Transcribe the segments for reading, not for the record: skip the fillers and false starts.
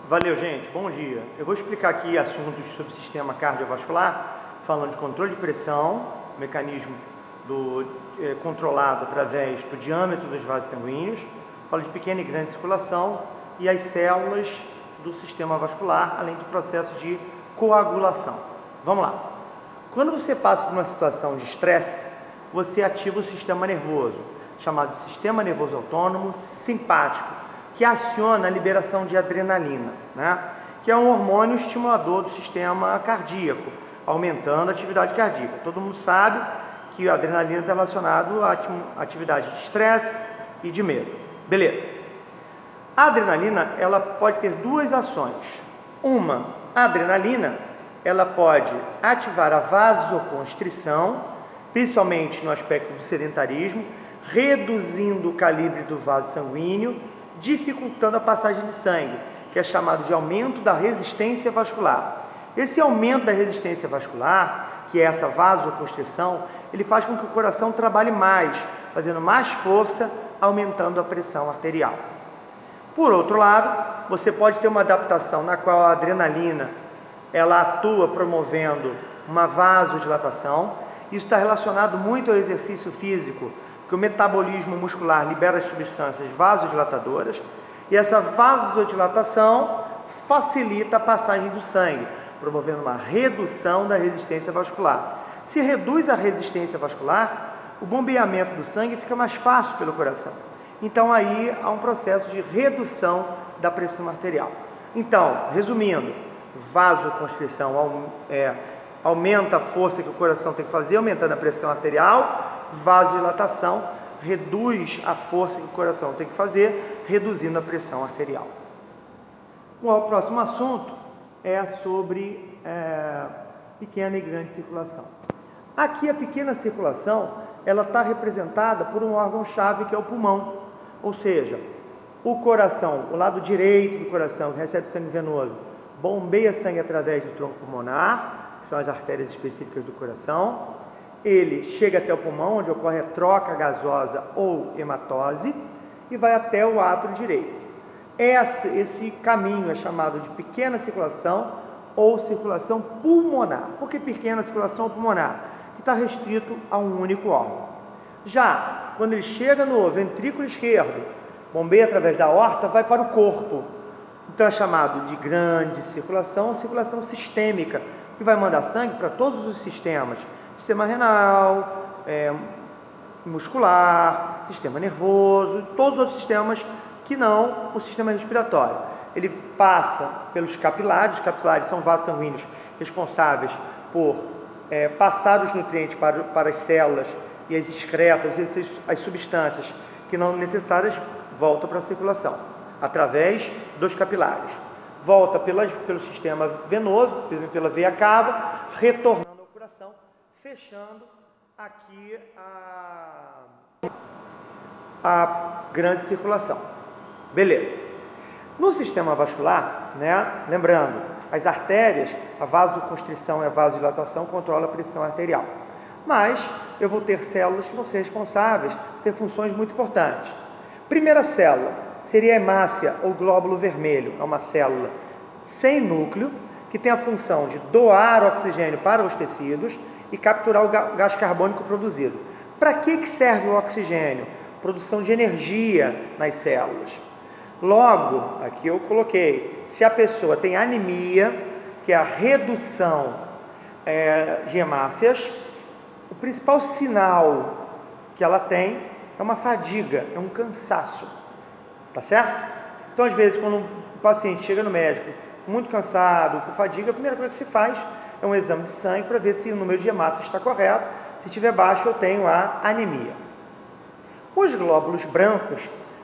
Valeu, gente. Bom dia. Eu vou explicar aqui assuntos sobre o sistema cardiovascular, falando de controle de pressão, mecanismo controlado através do diâmetro dos vasos sanguíneos, falo de pequena e grande circulação e as células do sistema vascular, além do processo de coagulação. Vamos lá. Quando você passa por uma situação de estresse, você ativa o sistema nervoso, chamado de sistema nervoso autônomo simpático, que aciona a liberação de adrenalina, que é um hormônio estimulador do sistema cardíaco, aumentando a atividade cardíaca. Todo mundo sabe que a adrenalina está relacionada à atividade de estresse e de medo. Beleza. A adrenalina, ela pode ter duas ações. Uma, a adrenalina, ela pode ativar a vasoconstrição, principalmente no aspecto do sedentarismo, reduzindo o calibre do vaso sanguíneo, dificultando a passagem de sangue, que é chamado de aumento da resistência vascular. Esse aumento da resistência vascular, que é essa vasoconstrição, ele faz com que o coração trabalhe mais, fazendo mais força, aumentando a pressão arterial. Por outro lado, você pode ter uma adaptação na qual a adrenalina ela atua promovendo uma vasodilatação. Isso está relacionado muito ao exercício físico, que o metabolismo muscular libera as substâncias vasodilatadoras e essa vasodilatação facilita a passagem do sangue, promovendo uma redução da resistência vascular. Se reduz a resistência vascular, o bombeamento do sangue fica mais fácil pelo coração. Então aí há um processo de redução da pressão arterial. Então, resumindo, vasoconstrição aumenta a força que o coração tem que fazer, aumentando a pressão arterial. Vasodilatação reduz a força que o coração tem que fazer, reduzindo a pressão arterial. O próximo assunto é sobre pequena e grande circulação. Aqui a pequena circulação, ela está representada por um órgão-chave que é o pulmão, ou seja, o coração, o lado direito do coração que recebe sangue venoso, bombeia sangue através do tronco pulmonar, que são as artérias específicas do coração. Ele chega até o pulmão, onde ocorre a troca gasosa ou hematose, e vai até o átrio direito. Esse caminho é chamado de pequena circulação ou circulação pulmonar. Por que pequena circulação pulmonar? Que está restrito a um único órgão. Já quando ele chega no ventrículo esquerdo, bombeia através da aorta, vai para o corpo. Então é chamado de grande circulação ou circulação sistêmica, que vai mandar sangue para todos os sistemas. Sistema renal, muscular, sistema nervoso, todos os outros sistemas que não o sistema respiratório. Ele passa pelos capilares. Os capilares são vasos sanguíneos responsáveis por passar os nutrientes para as células e as excretas, as substâncias que não necessárias voltam para a circulação, através dos capilares. Volta pelo sistema venoso, pela veia cava, retornando ao coração, fechando aqui a grande circulação. Beleza. No sistema vascular, lembrando, as artérias, a vasoconstrição e a vasodilatação controlam a pressão arterial. Mas eu vou ter células que vão ser responsáveis por ter funções muito importantes. Primeira célula seria a hemácia ou glóbulo vermelho. É uma célula sem núcleo que tem a função de doar oxigênio para os tecidos e capturar o gás carbônico produzido. Para que serve o oxigênio? Produção de energia nas células. Logo, aqui eu coloquei, se a pessoa tem anemia, que é a redução de hemácias, o principal sinal que ela tem é uma fadiga, é um cansaço, tá certo? Então, às vezes, quando o paciente chega no médico muito cansado, com fadiga, a primeira coisa que se faz é um exame de sangue para ver se o número de hemácias está correto. Se estiver baixo, eu tenho a anemia. Os glóbulos brancos,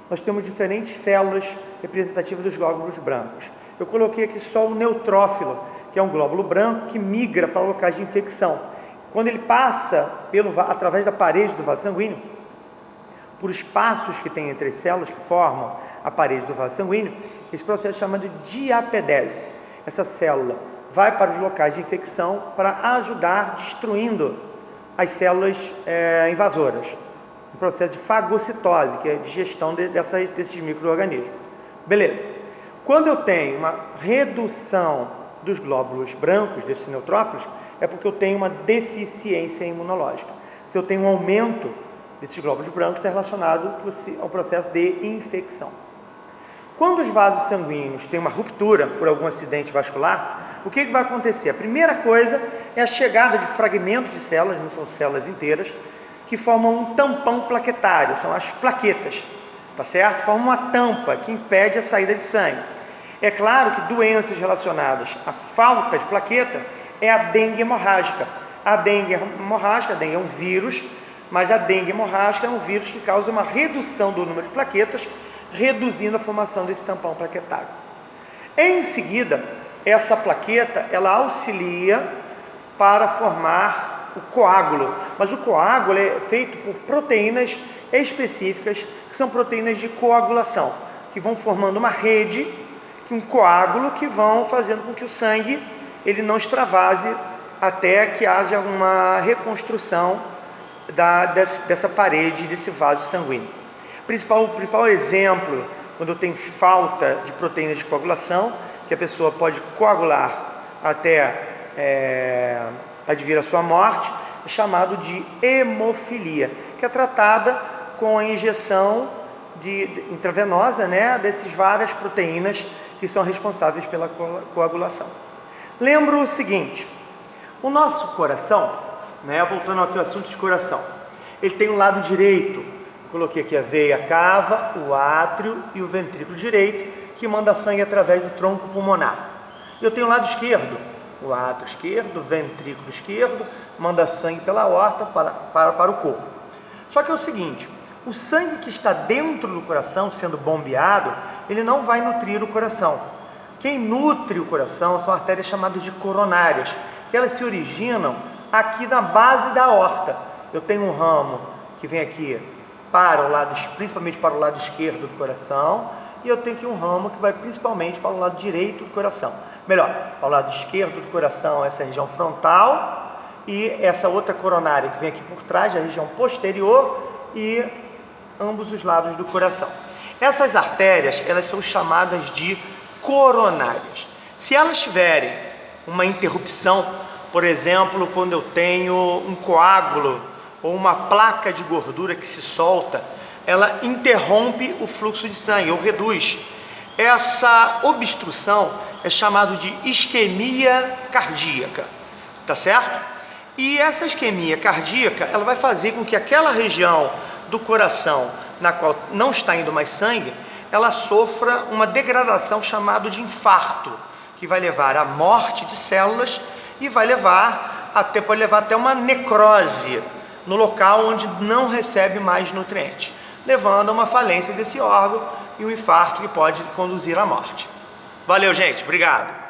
nós temos diferentes células representativas dos glóbulos brancos. Eu coloquei aqui só o neutrófilo, que é um glóbulo branco que migra para locais de infecção. Quando ele passa através da parede do vaso sanguíneo, por espaços que tem entre as células que formam a parede do vaso sanguíneo, esse processo é chamado de diapedese. Essa célula vai para os locais de infecção para ajudar destruindo as células invasoras. Um processo de fagocitose, que é a digestão desses micro-organismos. Beleza. Quando eu tenho uma redução dos glóbulos brancos, desses neutrófilos, é porque eu tenho uma deficiência imunológica. Se eu tenho um aumento desses glóbulos brancos, está relacionado ao processo de infecção. Quando os vasos sanguíneos têm uma ruptura por algum acidente vascular, o que vai acontecer? A primeira coisa é a chegada de fragmentos de células, não são células inteiras, que formam um tampão plaquetário, são as plaquetas, tá certo? Formam uma tampa que impede a saída de sangue. É claro que doenças relacionadas à falta de plaqueta é a dengue hemorrágica. A dengue é um vírus, mas a dengue hemorrágica é um vírus que causa uma redução do número de plaquetas, reduzindo a formação desse tampão plaquetário. Em seguida, essa plaqueta, ela auxilia para formar o coágulo, mas o coágulo é feito por proteínas específicas, que são proteínas de coagulação, que vão formando uma rede, um coágulo, que vão fazendo com que o sangue ele não extravase até que haja uma reconstrução dessa parede, desse vaso sanguíneo. O principal exemplo, quando eu tenho falta de proteínas de coagulação, que a pessoa pode coagular até advir a sua morte, é chamado de hemofilia, que é tratada com a injeção intravenosa, dessas várias proteínas que são responsáveis pela coagulação. Lembro o seguinte, o nosso coração, voltando aqui ao assunto de coração, ele tem um lado direito, coloquei aqui a veia cava, o átrio e o ventrículo direito, que manda sangue através do tronco pulmonar. Eu tenho o lado esquerdo, o átrio esquerdo, o ventrículo esquerdo, manda sangue pela aorta para o corpo. Só que é o seguinte, o sangue que está dentro do coração, sendo bombeado, ele não vai nutrir o coração. Quem nutre o coração são artérias chamadas de coronárias, que elas se originam aqui na base da aorta. Eu tenho um ramo que vem aqui principalmente para o lado esquerdo do coração, e eu tenho aqui um ramo que vai principalmente para o lado direito do coração. Melhor, para o lado esquerdo do coração, essa região frontal, e essa outra coronária que vem aqui por trás, a região posterior, e ambos os lados do coração. Essas artérias, elas são chamadas de coronárias. Se elas tiverem uma interrupção, por exemplo, quando eu tenho um coágulo ou uma placa de gordura que se solta, ela interrompe o fluxo de sangue, ou reduz. Essa obstrução é chamada de isquemia cardíaca, tá certo? E essa isquemia cardíaca, ela vai fazer com que aquela região do coração, na qual não está indo mais sangue, ela sofra uma degradação chamada de infarto, que vai levar à morte de células e pode levar até uma necrose no local onde não recebe mais nutrientes, levando a uma falência desse órgão e um infarto que pode conduzir à morte. Valeu, gente. Obrigado.